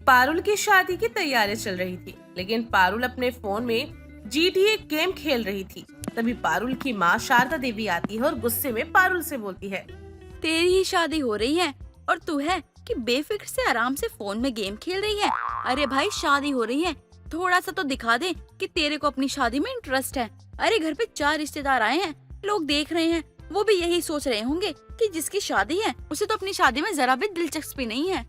पारुल की शादी की तैयारी चल रही थी, लेकिन पारुल अपने फोन में GTA गेम खेल रही थी। तभी पारुल की माँ शारदा देवी आती है और गुस्से में पारुल से बोलती है। तेरी ही शादी हो रही है और तू है कि बेफिक्र से आराम से फोन में गेम खेल रही है। अरे भाई, शादी हो रही है, थोड़ा सा तो दिखा दे कि तेरे को अपनी शादी में इंटरेस्ट है। अरे घर पे 4 रिश्तेदार आए हैं, लोग देख रहे हैं, वो भी यही सोच रहे होंगे कि जिसकी शादी है उसे तो अपनी शादी में जरा भी दिलचस्पी नहीं है।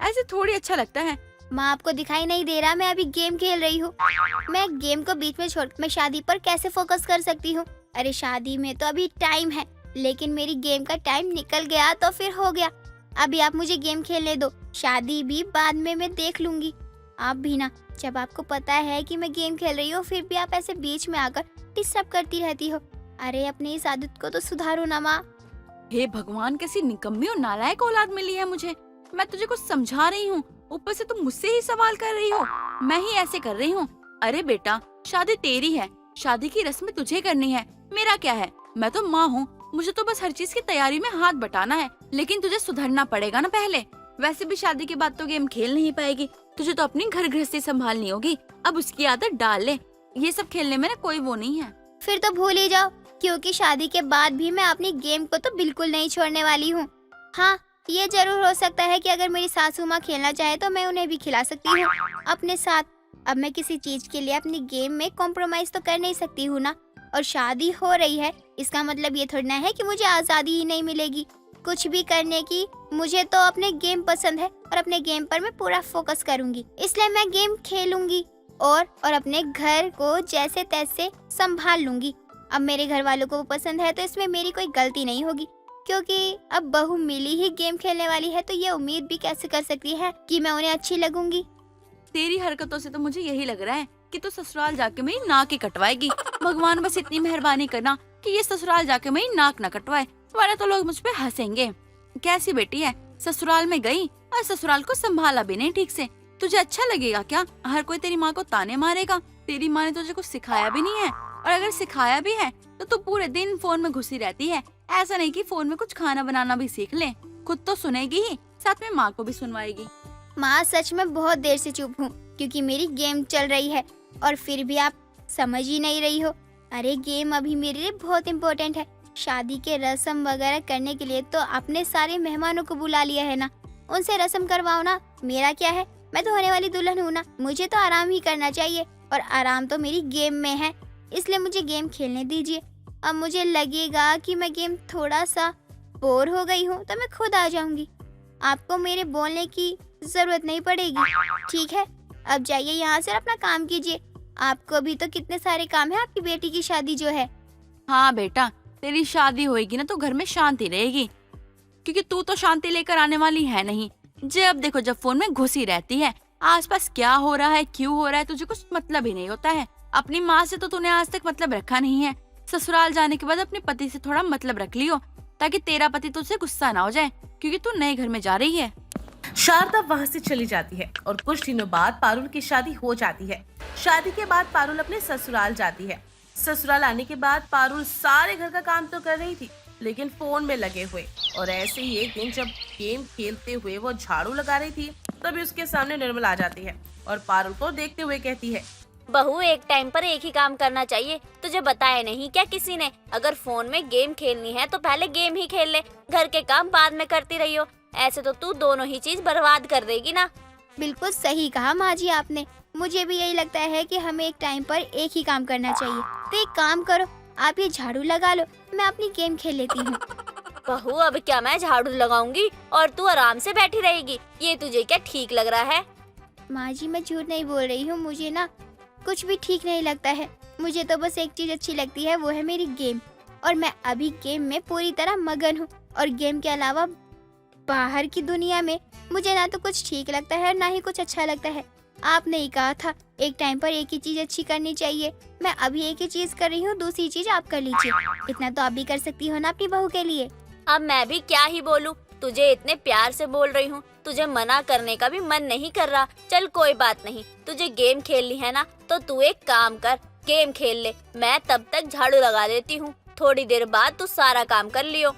ऐसे थोड़ी अच्छा लगता है। माँ, आपको दिखाई नहीं दे रहा मैं अभी गेम खेल रही हूँ। मैं गेम को बीच में छोड़ मैं शादी पर कैसे फोकस कर सकती हूँ? अरे शादी में तो अभी टाइम है, लेकिन मेरी गेम का टाइम निकल गया तो फिर हो गया। अभी आप मुझे गेम खेलने दो, शादी भी बाद में मैं देख लूंगी। आप भी ना, जब आपको पता है कि मैं गेम खेल रही हूँ फिर भी आप ऐसे बीच में आकर डिस्टर्ब करती रहती हो। अरे अपनी इस आदत को तो सुधारो ना माँ। हे भगवान, कैसी निकम्मी और नालायक औलाद मिली है मुझे। मैं तुझे कुछ समझा रही हूँ, ऊपर से तुम मुझसे ही सवाल कर रही हो। मैं ही ऐसे कर रही हूँ। अरे बेटा, शादी तेरी है, शादी की रस्म तुझे करनी है, मेरा क्या है। मैं तो माँ हूँ, मुझे तो बस हर चीज की तैयारी में हाथ बटाना है। लेकिन तुझे सुधरना पड़ेगा ना पहले। वैसे भी शादी के बाद तो गेम खेल नहीं पाएगी, तुझे तो अपनी घर गृहस्थी संभालनी होगी। अब उसकी आदत डाल ले, ये सब खेलने में ना कोई वो नहीं है। फिर तो भूल ही जाओ, क्योंकि शादी के बाद भी मैं अपनी गेम को तो बिल्कुल नहीं छोड़ने वाली हूँ। हाँ, ये जरूर हो सकता है कि अगर मेरी सासू माँ खेलना चाहे तो मैं उन्हें भी खिला सकती हूँ अपने साथ। अब मैं किसी चीज के लिए अपनी गेम में कॉम्प्रोमाइज तो कर नहीं सकती हूँ ना। और शादी हो रही है, इसका मतलब ये थोड़ी ना है कि मुझे आजादी ही नहीं मिलेगी कुछ भी करने की। मुझे तो अपने गेम पसंद है और अपने गेम पर मैं पूरा फोकस करूंगी, इसलिए मैं गेम खेलूंगी और अपने घर को जैसे तैसे संभाल लूंगी। अब मेरे घर वालों को वो पसंद है तो इसमें मेरी कोई गलती नहीं होगी, क्योंकि अब बहू मिली ही गेम खेलने वाली है तो ये उम्मीद भी कैसे कर सकती है कि मैं उन्हें अच्छी लगूंगी। तेरी हरकतों से तो मुझे यही लग रहा है कि तू ससुराल जाके मेरी नाक ही कटवाएगी। भगवान बस इतनी मेहरबानी करना कि ये ससुराल जाके मेरी नाक न कटवाए, वरना तो लोग मुझ पे हंसेंगे। कैसी बेटी है, ससुराल में गई और ससुराल को संभाला भी नहीं ठीक से। तुझे अच्छा लगेगा क्या? हर कोई तेरी माँ को ताने मारेगा। तेरी माँ ने तुझे कुछ सिखाया भी नहीं है, और अगर सिखाया भी है तो तू पूरे दिन फोन में घुसी रहती है। ऐसा नहीं कि फोन में कुछ खाना बनाना भी सीख ले, खुद तो सुनेगी ही, साथ में माँ को भी सुनवाएगी। माँ, सच में बहुत देर से चुप हूँ क्योंकि मेरी गेम चल रही है और फिर भी आप समझ ही नहीं रही हो। अरे गेम अभी मेरे लिए बहुत इम्पोर्टेंट है। शादी के रस्म वगैरह करने के लिए तो आपने सारे मेहमानों को बुला लिया है ना, उनसे रस्म करवाओ ना। मेरा क्या है, मैं तो होने वाली दुल्हन हूँ ना, मुझे तो आराम ही करना चाहिए और आराम तो मेरी गेम में है, इसलिए मुझे गेम खेलने दीजिए। अब मुझे लगेगा कि मैं गेम थोड़ा सा बोर हो गई हूँ तो मैं खुद आ जाऊंगी, आपको मेरे बोलने की जरूरत नहीं पड़ेगी। ठीक है, अब जाइए यहाँ से अपना काम कीजिए। आपको भी तो कितने सारे काम है, आपकी बेटी की शादी जो है। हाँ बेटा, तेरी शादी होएगी ना तो घर में शांति रहेगी, क्योंकि तू तो शांति लेकर आने वाली है नहीं। जब देखो जब फोन में घुसी रहती है, आसपास क्या हो रहा है क्यों हो रहा है तुझे कुछ मतलब ही नहीं होता है। अपनी माँ से तो तूने आज तक मतलब रखा नहीं है। ससुराल जाने के बाद अपने पति से थोड़ा मतलब रख लियो, ताकि तेरा पति तुझसे गुस्सा ना हो जाए, क्योंकि तू नए घर में जा रही है। शारदा वहाँ से चली जाती है और कुछ दिनों बाद पारुल की शादी हो जाती है। शादी के बाद पारुल अपने ससुराल जाती है। ससुराल आने के बाद पारुल सारे घर का काम तो कर रही थी, लेकिन फोन में लगे हुए। और ऐसे ही एक दिन जब गेम खेलते हुए वो झाड़ू लगा रही थी, तभी उसके सामने निर्मल आ जाती है और पारुल को देखते हुए कहती है। बहू, एक टाइम पर एक ही काम करना चाहिए, तुझे बताया नहीं क्या किसी ने? अगर फोन में गेम खेलनी है तो पहले गेम ही खेल ले, घर के काम बाद में करती रही हो। ऐसे तो तू दोनों ही चीज बर्बाद कर देगी ना। बिल्कुल सही कहा माँ जी आपने, मुझे भी यही लगता है कि हमें एक टाइम पर एक ही काम करना चाहिए। तो एक काम करो, आप ये झाड़ू लगा लो, मैं अपनी गेम खेल लेती हूँ। बहू, अब क्या मैं झाड़ू लगाऊंगी और तू आराम से बैठी रहेगी? ये तुझे क्या ठीक लग रहा है? माँ जी, मैं झूठ नहीं बोल रही हूँ, मुझे ना कुछ भी ठीक नहीं लगता है। मुझे तो बस एक चीज अच्छी लगती है, वो है मेरी गेम। और मैं अभी गेम में पूरी तरह मगन हूँ, और गेम के अलावा बाहर की दुनिया में मुझे ना तो कुछ ठीक लगता है ना ही कुछ अच्छा लगता है। आपने ही कहा था एक टाइम पर एक ही चीज अच्छी करनी चाहिए। मैं अभी एक ही चीज कर रही हूँ, दूसरी चीज आप कर लीजिए। इतना तो आप भी कर सकती हो ना अपनी बहू के लिए। अब मैं भी क्या ही बोलूं, तुझे इतने प्यार से बोल रही हूँ, तुझे मना करने का भी मन नहीं कर रहा। चल कोई बात नहीं, तुझे गेम खेलनी है ना तो तू एक काम कर, गेम खेल ले, मैं तब तक झाड़ू लगा देती हूँ। थोड़ी देर बाद तू सारा काम कर लियो।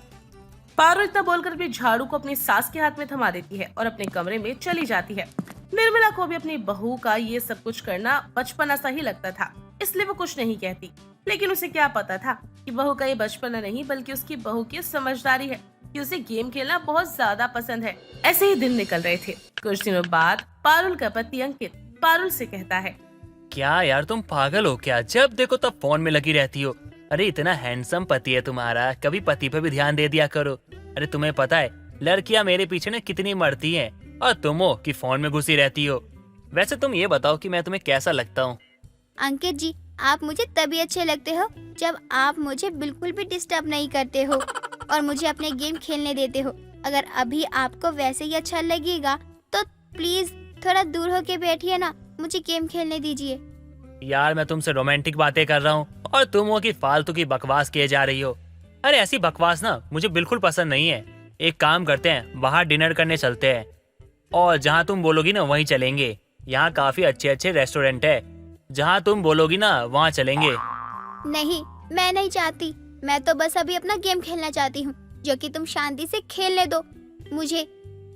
पारुल इतना बोलकर भी झाड़ू को अपनी सास के हाथ में थमा देती है और अपने कमरे में चली जाती है। निर्मला को भी अपनी बहू का ये सब कुछ करना बचपना सा ही लगता था, इसलिए वो कुछ नहीं कहती। लेकिन उसे क्या पता था कि बहू का ये बचपना नहीं बल्कि उसकी बहू की समझदारी है कि उसे गेम खेलना बहुत ज्यादा पसंद है। ऐसे ही दिन निकल रहे थे। कुछ दिनों बाद पारुल का पति अंकित पारुल से कहता है, क्या यार तुम पागल हो क्या? जब देखो तब फोन में लगी रहती हो। अरे इतना हैंडसम पति है तुम्हारा, कभी पति पे भी ध्यान दे दिया करो। अरे तुम्हें पता है लड़कियां मेरे पीछे ना कितनी मरती हैं और तुम हो कि फोन में घुसी रहती हो। वैसे तुम ये बताओ कि मैं तुम्हें कैसा लगता हूँ? अंकित जी, आप मुझे तभी अच्छे लगते हो जब आप मुझे बिल्कुल भी डिस्टर्ब नहीं करते हो और मुझे अपने गेम खेलने देते हो। अगर अभी आपको वैसे ही अच्छा लगेगा तो प्लीज थोड़ा दूर होके बैठिए ना, मुझे गेम खेलने दीजिए। यार मैं तुमसे रोमांटिक बातें कर रहा हूँ और तुम हो कि फालतू की बकवास किए जा रही हो। अरे ऐसी बकवास ना मुझे बिल्कुल पसंद नहीं है। एक काम करते हैं, बाहर डिनर करने चलते हैं और जहाँ तुम बोलोगी ना वहीं चलेंगे। यहाँ काफी अच्छे अच्छे रेस्टोरेंट है, जहाँ तुम बोलोगी ना वहाँ चलेंगे। नहीं, मैं नहीं चाहती। मैं तो बस अभी अपना गेम खेलना चाहती हूँ, जो कि तुम शांति से खेलने दो मुझे।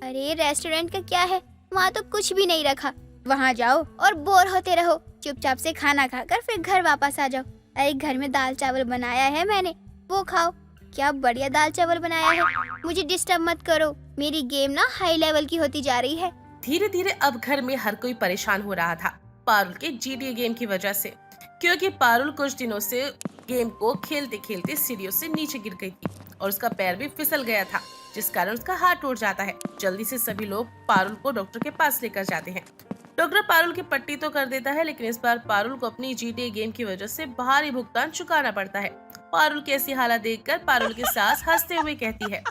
अरे रेस्टोरेंट का क्या है, वहाँ तो कुछ भी नहीं रखा। वहाँ जाओ और बोर होते रहो, चुपचाप से खाना खाकर फिर घर वापस आ जाओ। अरे घर में दाल चावल बनाया है मैंने, वो खाओ। क्या बढ़िया दाल चावल बनाया है। मुझे डिस्टर्ब मत करो, मेरी गेम ना हाई लेवल की होती जा रही है। धीरे धीरे अब घर में हर कोई परेशान हो रहा था पारुल के GTA गेम की वजह से, क्योंकि पारुल कुछ दिनों से गेम को खेलते खेलते सीढ़ियों से नीचे गिर गई थी और उसका पैर भी फिसल गया था, जिस कारण उसका हाथ टूट जाता है। जल्दी से सभी लोग पारुल को डॉक्टर के पास लेकर जाते हैं। डॉक्टर पारुल की पट्टी तो कर देता है, लेकिन इस बार पारुल को अपनी GTA गेम की वजह से भारी भुगतान चुकाना पड़ता है। पारुल की ऐसी हालत देखकर पारुल की सास हंसते हुए कहती है,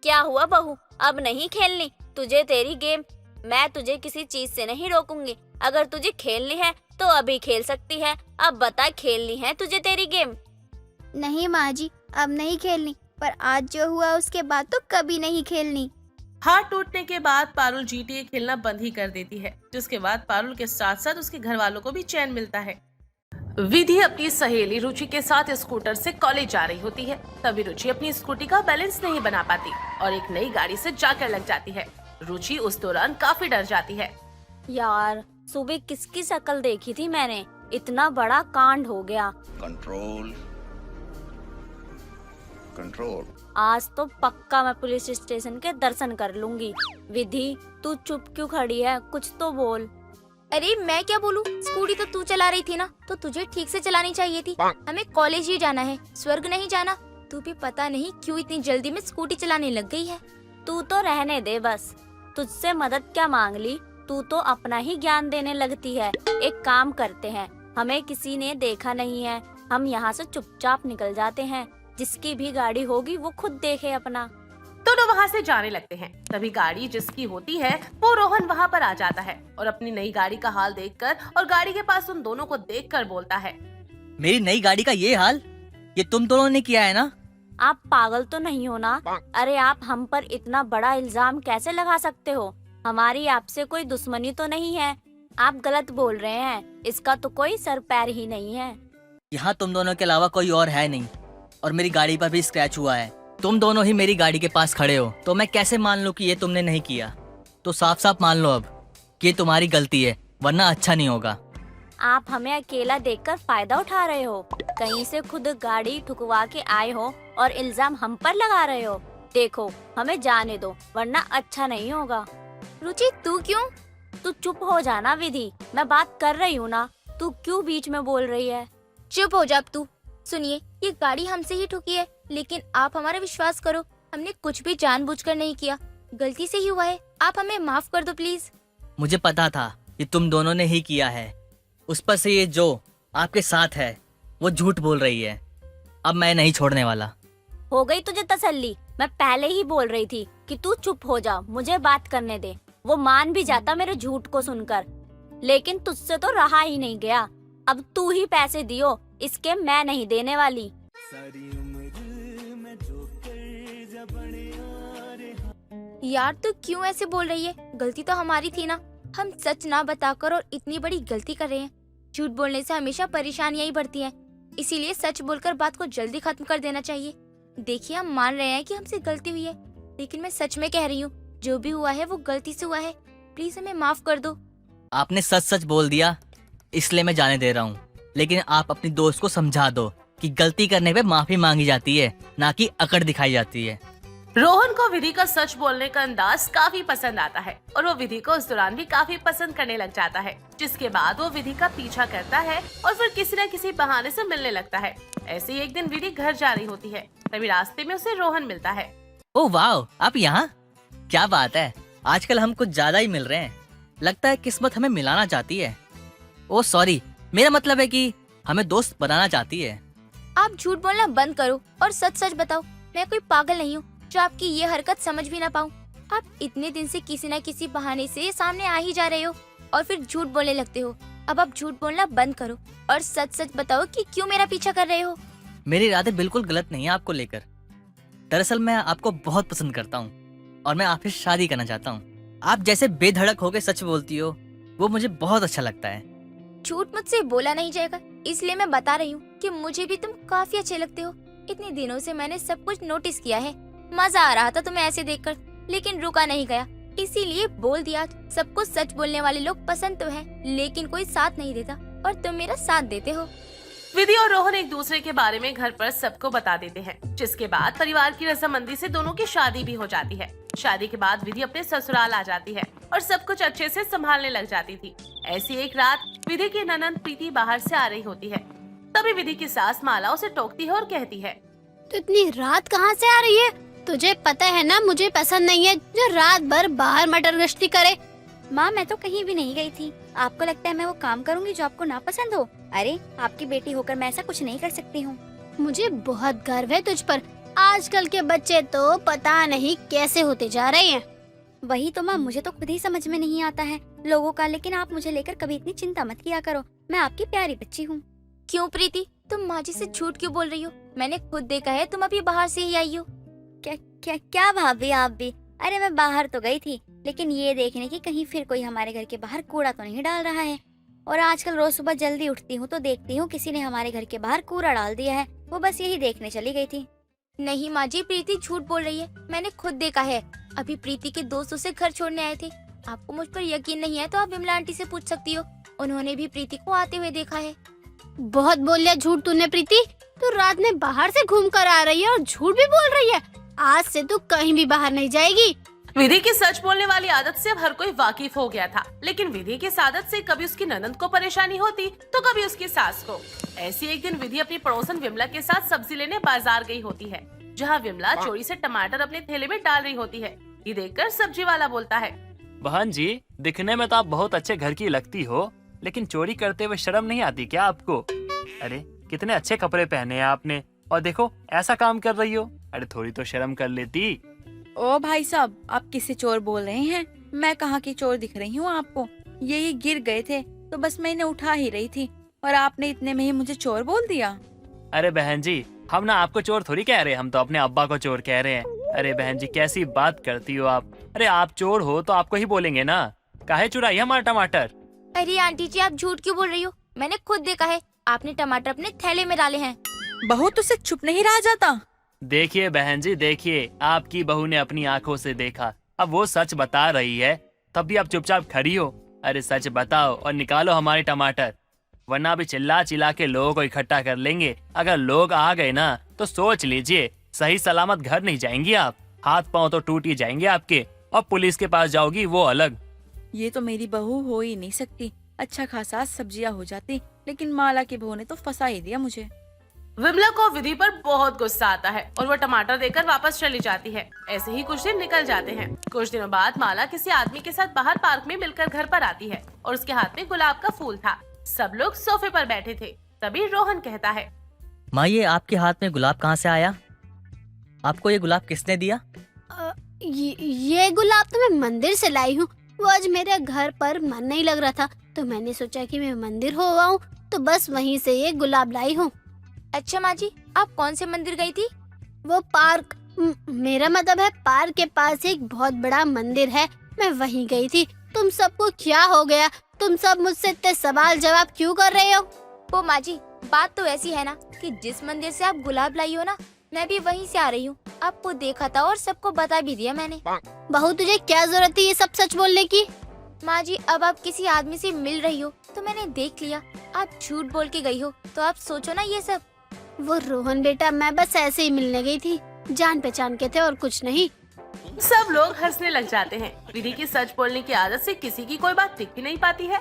क्या हुआ बहू, अब नहीं खेलनी तुझे तेरी गेम? मैं तुझे किसी चीज से नहीं रोकूंगी। अगर तुझे खेलनी है तो अभी खेल सकती है। अब बता, खेलनी है तुझे तेरी गेम? नहीं माँ जी, अब नहीं खेलनी, पर आज जो हुआ उसके बाद तो कभी नहीं खेलनी। हाथ टूटने के बाद पारुल GTA खेलना बंद ही कर देती है, जिसके बाद पारुल के साथ साथ उसके घर वालों को भी चैन मिलता है। विधि अपनी सहेली रुचि के साथ स्कूटर से कॉलेज जा रही होती है। तभी रुचि अपनी स्कूटी का बैलेंस नहीं बना पाती और एक नई गाड़ी से जाकर लग जाती है। रुचि उस दौरान काफी डर जाती है। यार सुबह किसकी शक्ल देखी थी मैंने, इतना बड़ा कांड हो गया। Control control. आज तो पक्का मैं पुलिस स्टेशन के दर्शन कर लूंगी। विधि तू चुप क्यों खड़ी है, कुछ तो बोल। अरे मैं क्या बोलूं, स्कूटी तो तू चला रही थी ना, तो तुझे ठीक से चलानी चाहिए थी। हमें कॉलेज ही जाना है, स्वर्ग नहीं जाना। तू भी पता नहीं क्यों इतनी जल्दी में स्कूटी चलाने लग गई है। तू तो रहने दे बस, तुझसे मदद क्या मांग ली, तू तो अपना ही ज्ञान देने लगती है। एक काम करते हैं, हमें किसी ने देखा नहीं है, हम यहाँ से चुपचाप निकल जाते हैं। जिसकी भी गाड़ी होगी वो खुद देखे अपना। दोनों वहाँ से जाने लगते हैं। तभी गाड़ी जिसकी होती है वो रोहन वहाँ पर आ जाता है और अपनी नई गाड़ी का हाल देखकर और गाड़ी के पास उन दोनों को देखकर बोलता है, मेरी नई गाड़ी का ये हाल, ये तुम दोनों ने किया है ना? आप पागल तो नहीं हो ना? अरे आप हम पर इतना बड़ा इल्जाम कैसे लगा सकते हो? हमारी आपसे कोई दुश्मनी तो नहीं है। आप गलत बोल रहे हैं, इसका तो कोई सर पैर ही नहीं है। यहाँ तुम दोनों के अलावा कोई और है नहीं और मेरी गाड़ी पर भी स्क्रैच हुआ है। तुम दोनों ही मेरी गाड़ी के पास खड़े हो, तो मैं कैसे मान लूं कि ये तुमने नहीं किया? तो साफ साफ मान लो अब कि ये तुम्हारी गलती है, वरना अच्छा नहीं होगा। आप हमें अकेला देखकर फायदा उठा रहे हो। कहीं से खुद गाड़ी ठुकवा के आए हो और इल्जाम हम पर लगा रहे हो। देखो हमें जाने दो, वरना अच्छा नहीं होगा। रुचि तू क्यों? तू चुप हो जाना विधि, मैं बात कर रही हूँ ना, तू क्यों बीच में बोल रही है? चुप हो जा अब तू। सुनिए, ये गाड़ी हमसे ही ठुकी है, लेकिन आप हमारा विश्वास करो, हमने कुछ भी जानबूझकर नहीं किया, गलती से ही हुआ है। आप हमें माफ कर दो प्लीज। मुझे पता था ये तुम दोनों ने ही किया है। उस पर से ये जो आपके साथ है वो झूठ बोल रही है। अब मैं नहीं छोड़ने वाला। हो गई तुझे तसल्ली? मैं पहले ही बोल रही थी कि तू चुप हो जा, मुझे बात करने दे। वो मान भी जाता मेरे झूठ को सुनकर, लेकिन तुझसे तो रहा ही नहीं गया। अब तू ही पैसे दियो, इसके मैं नहीं देने वाली। यार तू क्यों ऐसे बोल रही है? गलती तो हमारी थी ना। हम सच ना बताकर और इतनी बड़ी गलती कर रहे हैं। झूठ बोलने से हमेशा परेशानियां ही बढ़ती हैं, इसीलिए सच बोलकर बात को जल्दी खत्म कर देना चाहिए। देखिए हम मान रहे हैं कि हमसे गलती हुई है, लेकिन मैं सच में कह रही हूँ, जो भी हुआ है वो गलती से हुआ है। प्लीज हमें माफ कर दो। आपने सच सच बोल दिया, इसलिए मैं जाने दे रहा हूँ। लेकिन आप अपनी दोस्त को समझा दो कि गलती करने पे माफी मांगी जाती है, ना कि अकड़ दिखाई जाती है। रोहन को विधि का सच बोलने का अंदाज काफी पसंद आता है और वो विधि को उस दौरान भी काफी पसंद करने लग जाता है, जिसके बाद वो विधि का पीछा करता है और फिर किसी न किसी बहाने से मिलने लगता है। ऐसे ही एक दिन विधि घर जा रही होती है, तभी रास्ते में उसे रोहन मिलता है। ओह वाह, आप यहाँ? क्या बात है, आजकल हम कुछ ज्यादा ही मिल रहे हैं। लगता है किस्मत हमें मिलाना चाहती है। ओह सॉरी, मेरा मतलब है कि हमें दोस्त बनाना चाहती है। आप झूठ बोलना बंद करो और सच सच बताओ। मैं कोई पागल नहीं हूँ जो आपकी ये हरकत समझ भी ना पाऊँ। आप इतने दिन से किसी न किसी बहाने से सामने आ ही जा रहे हो और फिर झूठ बोलने लगते हो। अब आप झूठ बोलना बंद करो और सच सच बताओ कि क्यों मेरा पीछा कर रहे हो। मेरे इरादे बिल्कुल गलत नहीं है आपको लेकर। दरअसल मैं आपको बहुत पसंद करता हूँ और मैं आपसे शादी करना चाहता हूँ। आप जैसे बेधड़क होकर सच बोलती हो, वो मुझे बहुत अच्छा लगता है। झूठ मुझसे बोला नहीं जाएगा, इसलिए मैं बता रही हूँ कि मुझे भी तुम काफी अच्छे लगते हो। इतने दिनों से मैंने सब कुछ नोटिस किया है। मजा आ रहा था तुम्हें ऐसे देखकर, लेकिन रुका नहीं गया, इसीलिए बोल दिया। सबको सच बोलने वाले लोग पसंद तो है, लेकिन कोई साथ नहीं देता और तुम मेरा साथ देते हो। विधि और रोहन एक दूसरे के बारे में घर पर सबको बता देते हैं, जिसके बाद परिवार की रजामंदी से दोनों की शादी भी हो जाती है। शादी के बाद विधि अपने ससुराल आ जाती है और सब कुछ अच्छे से संभालने लग जाती थी। ऐसी एक रात विधि की ननंद प्रीति बाहर से आ रही होती है। तभी विधि की सास माला उसे टोकती है और कहती है, तो इतनी रात कहाँ से आ रही है? तुझे पता है ना मुझे पसंद नहीं है जो रात भर बाहर मटर गश्ती करे। माँ मैं तो कहीं भी नहीं गई थी। आपको लगता है मैं वो काम करूँगी जो आपको नापसंद हो? अरे आपकी बेटी होकर मैं ऐसा कुछ नहीं कर सकती हूँ। मुझे बहुत गर्व है तुझ पर। आजकल के बच्चे तो पता नहीं कैसे होते जा रहे हैं। वही तो माँ, मुझे तो खुद ही समझ में नहीं आता है लोगों का। लेकिन आप मुझे लेकर कभी इतनी चिंता मत किया करो, मैं आपकी प्यारी बच्ची हूँ। क्यों प्रीति, तुम माँ जी से झूठ क्यों बोल रही हो? मैंने खुद देखा है तुम अभी बाहर से ही आई हो। क्या भाभी आप भी? अरे मैं बाहर तो गई थी, लेकिन ये देखने की कहीं फिर कोई हमारे घर के बाहर कूड़ा तो नहीं डाल रहा है। और आजकल रोज सुबह जल्दी उठती हूँ तो देखती हूँ किसी ने हमारे घर के बाहर कूड़ा डाल दिया है। वो बस यही देखने चली गई थी। नहीं माँ जी, प्रीति झूठ बोल रही है, मैंने खुद देखा है। अभी प्रीति के दोस्त उसे घर छोड़ने आए थे। आपको मुझ पर यकीन नहीं है तो आप विमला आंटी से पूछ सकती हो, उन्होंने भी प्रीति को आते हुए देखा है। बहुत बोल लिया झूठ तूने प्रीति। तू रात में बाहर से घूम कर आ रही है और झूठ भी बोल रही है। आज से तू कहीं भी बाहर नहीं जाएगी। विधि की सच बोलने वाली आदत से अब हर कोई वाकिफ हो गया था, लेकिन विधि की इस आदत से कभी उसकी ननंद को परेशानी होती तो कभी उसकी सास को। ऐसी एक दिन विधि अपनी पड़ोसन विमला के साथ सब्जी लेने बाजार गई होती है, जहाँ विमला चोरी से टमाटर अपने थैले में डाल रही होती है। ये देखकर सब्जी वाला बोलता है, बहन जी, दिखने में तो आप बहुत अच्छे घर की लगती हो, लेकिन चोरी करते हुए शर्म नहीं आती क्या आपको? अरे कितने अच्छे कपड़े पहने हैं आपने, और देखो ऐसा काम कर रही हो। अरे थोड़ी तो शर्म कर लेती। ओ भाई साहब, आप किससे चोर बोल रहे हैं? मैं कहाँ की चोर दिख रही हूँ आपको? ये गिर गए थे तो बस मैं इन्हें उठा ही रही थी और आपने इतने में ही मुझे चोर बोल दिया। अरे बहन जी, हम ना आपको चोर थोड़ी कह रहे हैं, हम तो अपने अब्बा को चोर कह रहे हैं। अरे बहन जी, कैसी बात करती हो आप? अरे आप चोर हो तो आपको ही बोलेंगे ना, काहे चुराई हमारा टमाटर? अरे आंटी जी, आप झूठ क्यों बोल रही हो? मैंने खुद देखा है, आपने टमाटर अपने थैले में डाले हैं। बहू तुझसे चुप नहीं रहा जाता? देखिए बहन जी, देखिए, आपकी बहू ने अपनी आंखों से देखा, अब वो सच बता रही है, तब भी आप चुपचाप खड़ी हो। अरे सच बताओ और निकालो हमारे टमाटर, वरना भी चिल्ला चिल्ला के लोगों को इकट्ठा कर लेंगे। अगर लोग आ गए ना तो सोच लीजिए सही सलामत घर नहीं जाएंगी आप, हाथ पांव तो टूट ही जाएंगे आपके, और पुलिस के पास जाओगी वो अलग। ये तो मेरी बहू हो ही नहीं सकती। अच्छा खासा सब्जियां हो जाती, लेकिन माला की बहू ने तो फंसा ही दिया मुझे। विमला को विधि पर बहुत गुस्सा आता है और वो टमाटर देकर वापस चली जाती है। ऐसे ही कुछ दिन निकल जाते हैं। कुछ दिनों बाद माला किसी आदमी के साथ बाहर पार्क में मिलकर घर पर आती है और उसके हाथ में गुलाब का फूल था। सब लोग सोफे पर बैठे थे। तभी रोहन कहता है, माँ ये आपके हाथ में गुलाब कहाँ से आया? आपको ये गुलाब किसने दिया? ये गुलाब तो मैं मंदिर से लाई हूँ। वो आज मेरे घर पर मन नहीं लग रहा था तो मैंने सोचा कि मैं मंदिर हो आऊँ, तो बस वहीं से ये गुलाब लाई हूँ। अच्छा माँ जी, आप कौन से मंदिर गई थी? वो पार्क, मेरा मतलब है पार्क के पास एक बहुत बड़ा मंदिर है, मैं वहीं गई थी। तुम सबको क्या हो गया? तुम सब मुझसे इतने सवाल जवाब क्यों कर रहे हो? वो माँ जी, बात तो ऐसी है ना कि जिस मंदिर से आप गुलाब लाई हो ना, मैं भी वहीं से आ रही हूँ। आपको देखा था और सबको बता भी दिया मैंने। बहू तुझे क्या जरूरत है ये सब सच बोलने की? माँ जी, अब आप किसी आदमी से मिल रही हो तो मैंने देख लिया, आप झूठ बोल के गई हो, तो आप सोचो ना ये सब। वो रोहन बेटा, मैं बस ऐसे ही मिलने गई थी, जान पहचान के थे और कुछ नहीं। सब लोग हंसने लग जाते हैं। विधि की सच बोलने की आदत से किसी की कोई बात टिक ही नहीं पाती है।